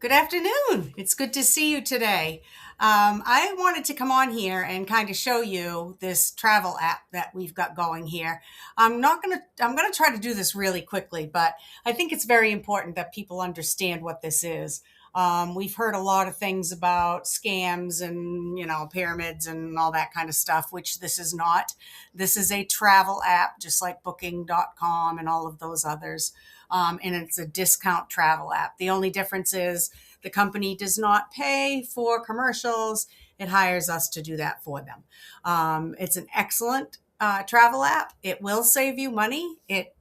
Good afternoon. It's good to see you today. I wanted to come on here and kind of show you this travel app that we've got going here. I'm gonna try to do this really quickly, but I think it's very important that people understand what this is. We've heard a lot of things about scams and, pyramids and all that kind of stuff, which this is not. This is a travel app, just like booking.com and all of those others. And it's a discount travel app. The only difference is the company does not pay for commercials. It hires us to do that for them. It's an excellent travel app. It will save you money. It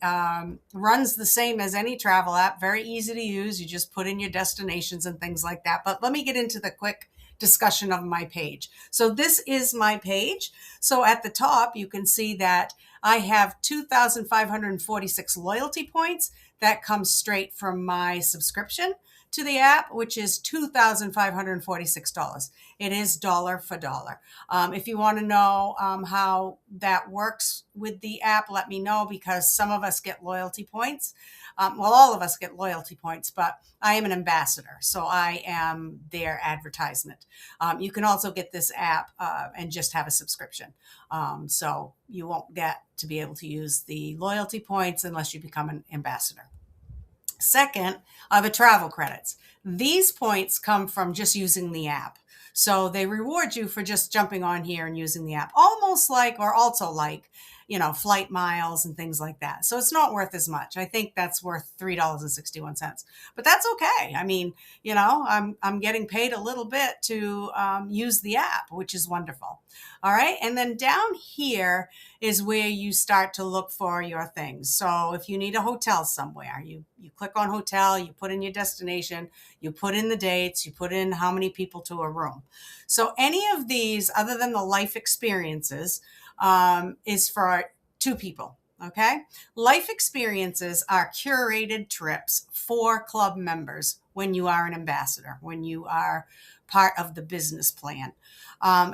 runs the same as any travel app, very easy to use. You just put in your destinations and things like that. But let me get into the quick discussion of my page. So this is my page. So at the top, you can see that I have 2,546 loyalty points. That comes straight from my subscription to the app, which is $2,546. It is dollar for dollar. If you want to know how that works with the app, let me know, because some of us get loyalty points. Well, all of us get loyalty points, but I am an ambassador, so I am their advertisement. You can also get this app and just have a subscription. So you won't get to be able to use the loyalty points unless you become an ambassador. Second are the travel credits. These points come from just using the app. So they reward you for just jumping on here and using the app, almost like, or also like, flight miles and things like that. So it's not worth as much. I think that's worth $3.61, but that's okay. I mean, I'm getting paid a little bit to use the app, which is wonderful. All right. And then down here is where you start to look for your things. So if you need a hotel somewhere, you click on hotel, you put in your destination, you put in the dates, you put in how many people to a room. So any of these, other than the life experiences, is for two people. Okay. Life experiences are curated trips for club members when you are an ambassador, when you are part of the business plan.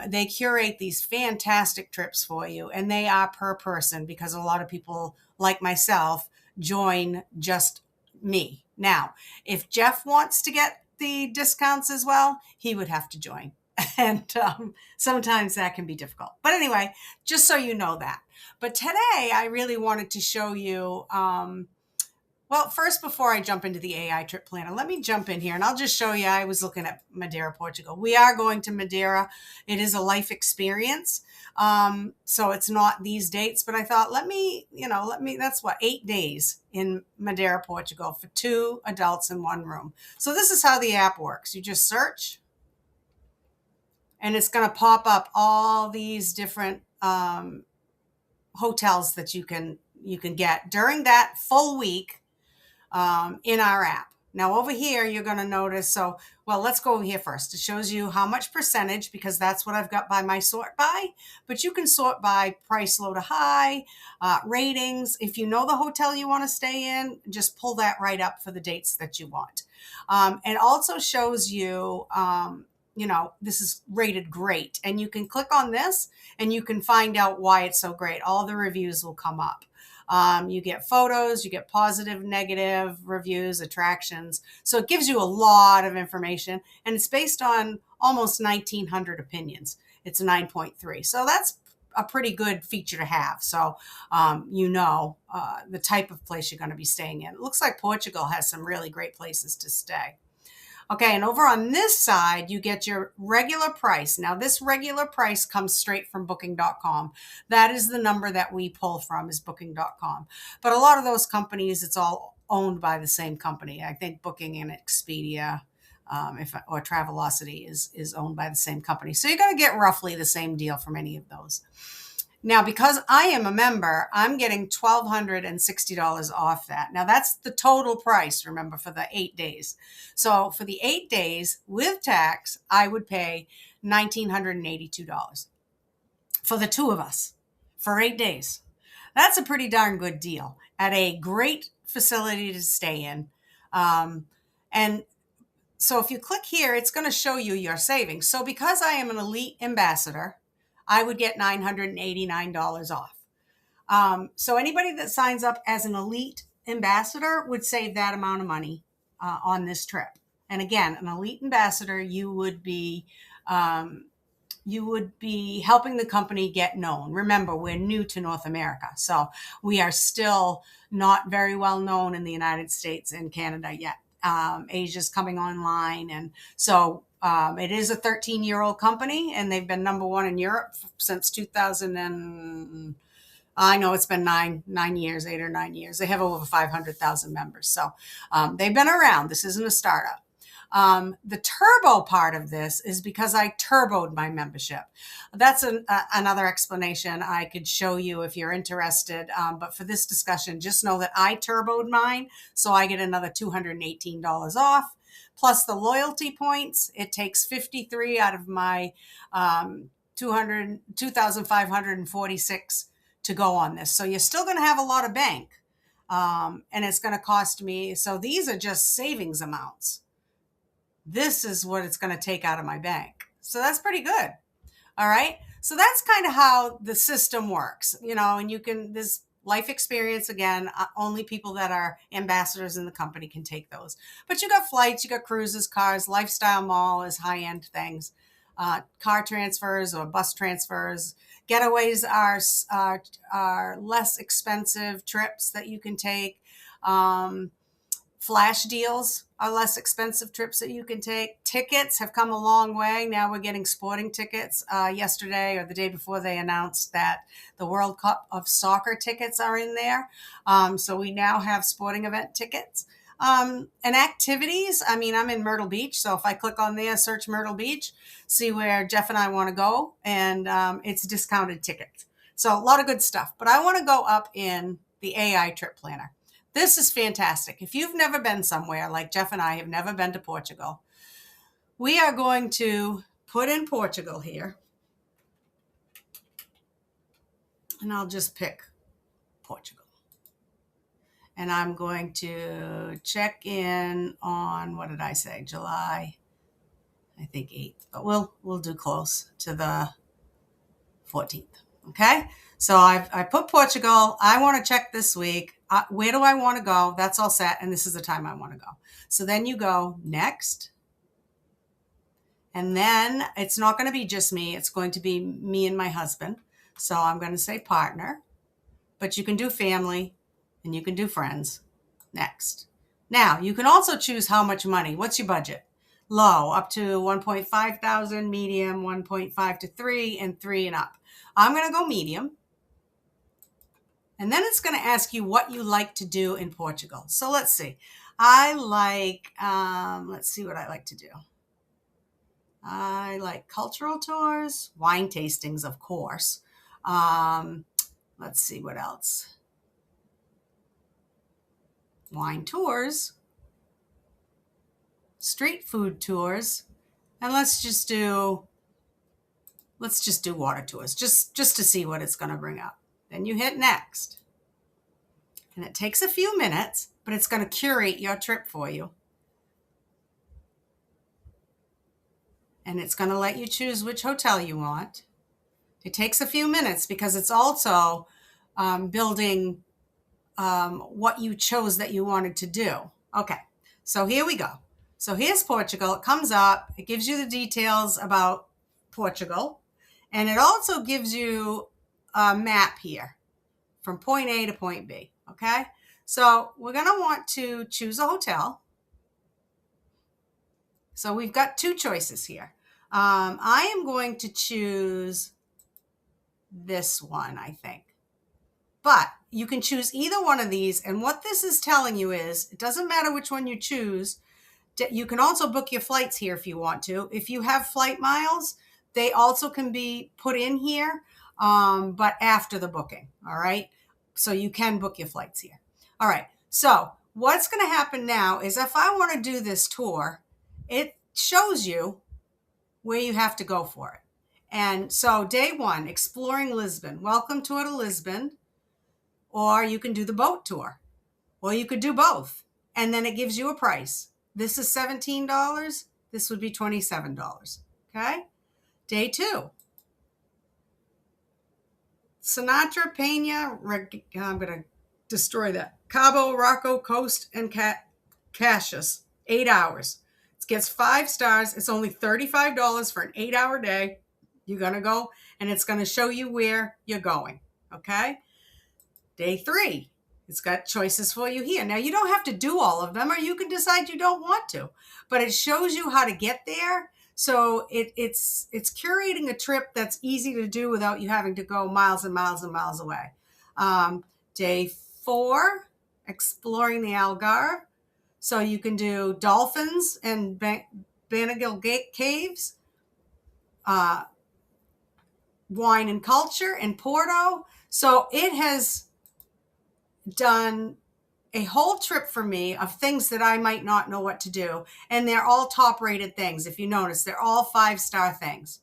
They curate these fantastic trips for you, and they are per person because a lot of people, like myself, join just me. Now, if Jeff wants to get the discounts as well, he would have to join. And sometimes that can be difficult. But anyway, just so you know that. But today, I really wanted to show you. Well, first, before I jump into the AI trip planner, let me jump in here and I'll just show you. I was looking at Madeira, Portugal. We are going to Madeira. It is a life experience. So it's not these dates, but I thought, that's what, 8 days in Madeira, Portugal for 2 adults in 1 room. So this is how the app works. You just search and it's going to pop up all these different hotels that you can get during that full week in our app. Now over here, you're going to notice, let's go over here first. It shows you how much percentage, because that's what I've got by my sort by, but you can sort by price low to high, ratings. If you know the hotel you want to stay in, just pull that right up for the dates that you want. It also shows you, this is rated great, and you can click on this and you can find out why it's so great. All the reviews will come up. You get photos, you get positive, negative reviews, attractions. So it gives you a lot of information, and it's based on almost 1,900 opinions. It's a 9.3. So that's a pretty good feature to have. So, the type of place you're going to be staying in. It looks like Portugal has some really great places to stay. Okay, and over on this side, you get your regular price. Now, this regular price comes straight from booking.com. That is the number that we pull from, is booking.com. But a lot of those companies, it's all owned by the same company. I think Booking and Expedia or Travelocity is owned by the same company. So you're going to get roughly the same deal from any of those. Now, because I am a member, I'm getting $1,260 off that. Now, that's the total price, remember, for the 8 days. So for the 8 days with tax, I would pay $1,982 for the two of us for 8 days. That's a pretty darn good deal at a great facility to stay in. And so if you click here, it's going to show you your savings. So because I am an elite ambassador, I would get $989 off. So anybody that signs up as an elite ambassador would save that amount of money on this trip. And again, an elite ambassador, um, you would be helping the company get known. Remember, we're new to North America, so we are still not very well known in the United States and Canada yet. Asia's coming online, and so it is a 13-year-old company, and they've been number one in Europe since 2000. And I know it's been 9 years, 8 or 9 years. They have over 500,000 members, so they've been around. This isn't a startup. The turbo part of this is because I turboed my membership. That's another explanation I could show you if you're interested. But for this discussion, just know that I turboed mine, so I get another $218 off. Plus the loyalty points, it takes 53 out of my 2,546 to go on this. So you're still going to have a lot of bank. And it's going to cost me. So these are just savings amounts. This is what it's going to take out of my bank. So that's pretty good. All right. So that's kind of how the system works, and this life experience, again, only people that are ambassadors in the company can take those. But you got flights, you got cruises, cars, lifestyle mall is high end things, car transfers or bus transfers. Getaways are less expensive trips that you can take. Flash deals are less expensive trips that you can take. Tickets have come a long way. Now we're getting sporting tickets. Yesterday or the day before, they announced that the World Cup of Soccer tickets are in there. So we now have sporting event tickets. And activities, I'm in Myrtle Beach. So if I click on there, search Myrtle Beach, see where Jeff and I want to go. And it's discounted tickets. So a lot of good stuff. But I want to go up in the AI trip planner. This is fantastic. If you've never been somewhere, like Jeff and I have never been to Portugal, we are going to put in Portugal here. And I'll just pick Portugal. And I'm going to check in on, what did I say? July, I think 8th. But we'll do close to the 14th. Okay? So I put Portugal. I want to check this week. Where do I want to go? That's all set. And this is the time I want to go. So then you go next. And then it's not going to be just me. It's going to be me and my husband. So I'm going to say partner. But you can do family and you can do friends. Next. Now, you can also choose how much money. What's your budget? Low, up to 1.5 thousand, medium, 1.5 to 3, and 3 and up. I'm going to go medium. And then it's going to ask you what you like to do in Portugal. So let's see. Let's see what I like to do. I like cultural tours, wine tastings, of course. Let's see what else. Wine tours, street food tours, and let's just do water tours, just to see what it's going to bring up. Then you hit next. And it takes a few minutes, but it's going to curate your trip for you. And it's going to let you choose which hotel you want. It takes a few minutes because it's also building what you chose that you wanted to do. Okay, so here we go. So here's Portugal. It comes up. It gives you the details about Portugal. And it also gives you a map here from point A to point B. Okay, so we're going to want to choose a hotel. So we've got two choices here. I am going to choose this one, I think. But you can choose either one of these. And what this is telling you is it doesn't matter which one you choose. You can also book your flights here if you want to. If you have flight miles, they also can be put in here, but after the booking. All right. So you can book your flights here. All right. So what's going to happen now is if I want to do this tour, it shows you where you have to go for it. And so day one, exploring Lisbon. Welcome tour to Lisbon. Or you can do the boat tour. Or you could do both. And then it gives you a price. This is $17. This would be $27. Okay? Day two. Sinatra, Pena, I'm going to destroy that. Cabo, Rocco, Coast, and Cassius. 8 hours. It gets 5 stars. It's only $35 for an 8-hour day. You're going to go and it's going to show you where you're going. Okay. Day 3. It's got choices for you here. Now, you don't have to do all of them, or you can decide you don't want to, but it shows you how to get there. So it's curating a trip that's easy to do without you having to go miles and miles and miles away. Day 4, exploring the Algarve. So you can do dolphins and Banagil Caves, wine and culture in Porto. So it has done a whole trip for me of things that I might not know what to do. And they're all top rated things. If you notice, they're all 5-star things.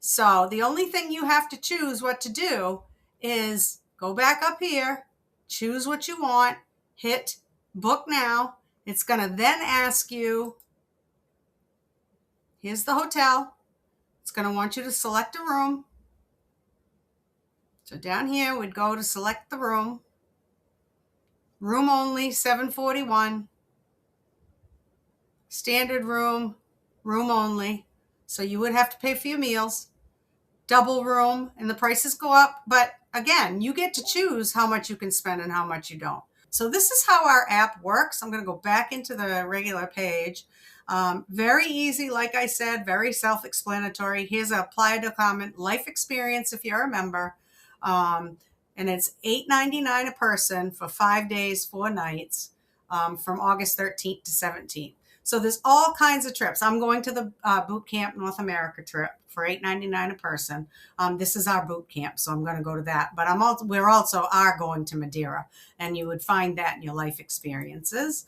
So the only thing you have to choose what to do is go back up here, choose what you want, hit book now. It's going to then ask you, here's the hotel. It's going to want you to select a room. So down here, we'd go to select the room. Room only, $741. Standard room, room only. So you would have to pay for your meals. Double room, and the prices go up. But again, you get to choose how much you can spend and how much you don't. So this is how our app works. I'm going to go back into the regular page. Very easy, like I said, very self-explanatory. Here's a apply to comment life experience if you're a member. And it's $8.99 a person for 5 days, 4 nights, from August 13th to 17th. So there's all kinds of trips. I'm going to the Boot Camp North America trip for $8.99 a person. This is our boot camp, so I'm going to go to that. But we're also going to Madeira, and you would find that in your life experiences.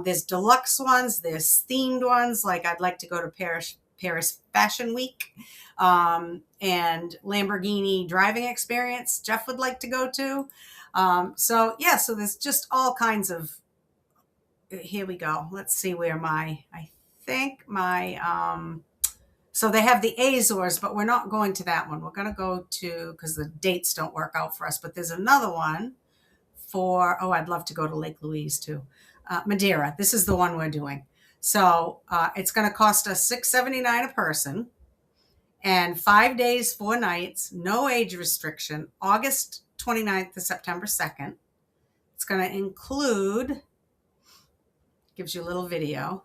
There's deluxe ones. There's themed ones, like I'd like to go to Paris Fashion Week, and Lamborghini driving experience Jeff would like to go to. So there's just all kinds of, here we go. Let's see where so they have the Azores, but we're not going to that one. We're going to go to, because the dates don't work out for us, but there's another one for, I'd love to go to Lake Louise too. Madeira. This is the one we're doing. So it's going to cost us $6.79 a person, and 5 days, 4 nights, no age restriction, August 29th to September 2nd. It's going to include, gives you a little video.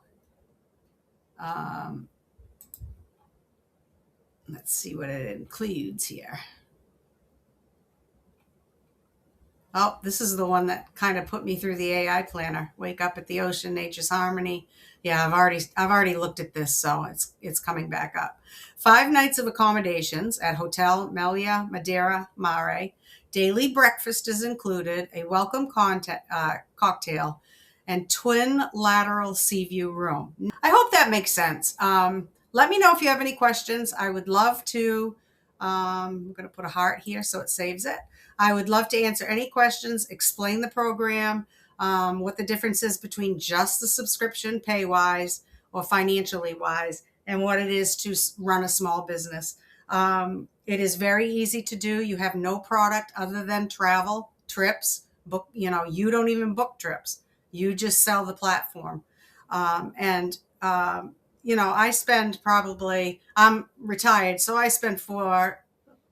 Let's see what it includes here. Oh, this is the one that kind of put me through the AI planner. Wake up at the ocean, nature's harmony. Yeah, I've already looked at this, so it's coming back up. 5 nights of accommodations at Hotel Melia Madeira Mare. Daily breakfast is included, a welcome cocktail, and twin lateral sea view room. I hope that makes sense. Let me know if you have any questions. I would love to. I'm going to put a heart here so it saves it. I would love to answer any questions, explain the program, what the difference is between just the subscription pay-wise or financially wise, and what it is to run a small business. It is very easy to do. You have no product other than travel, trips, book. You don't even book trips. You just sell the platform. I spend I'm retired, so I spend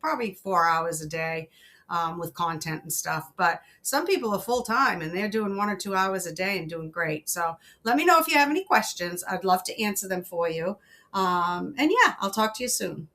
probably 4 hours a day with content and stuff. But some people are full time and they're doing 1 or 2 hours a day and doing great. So let me know if you have any questions. I'd love to answer them for you. I'll talk to you soon.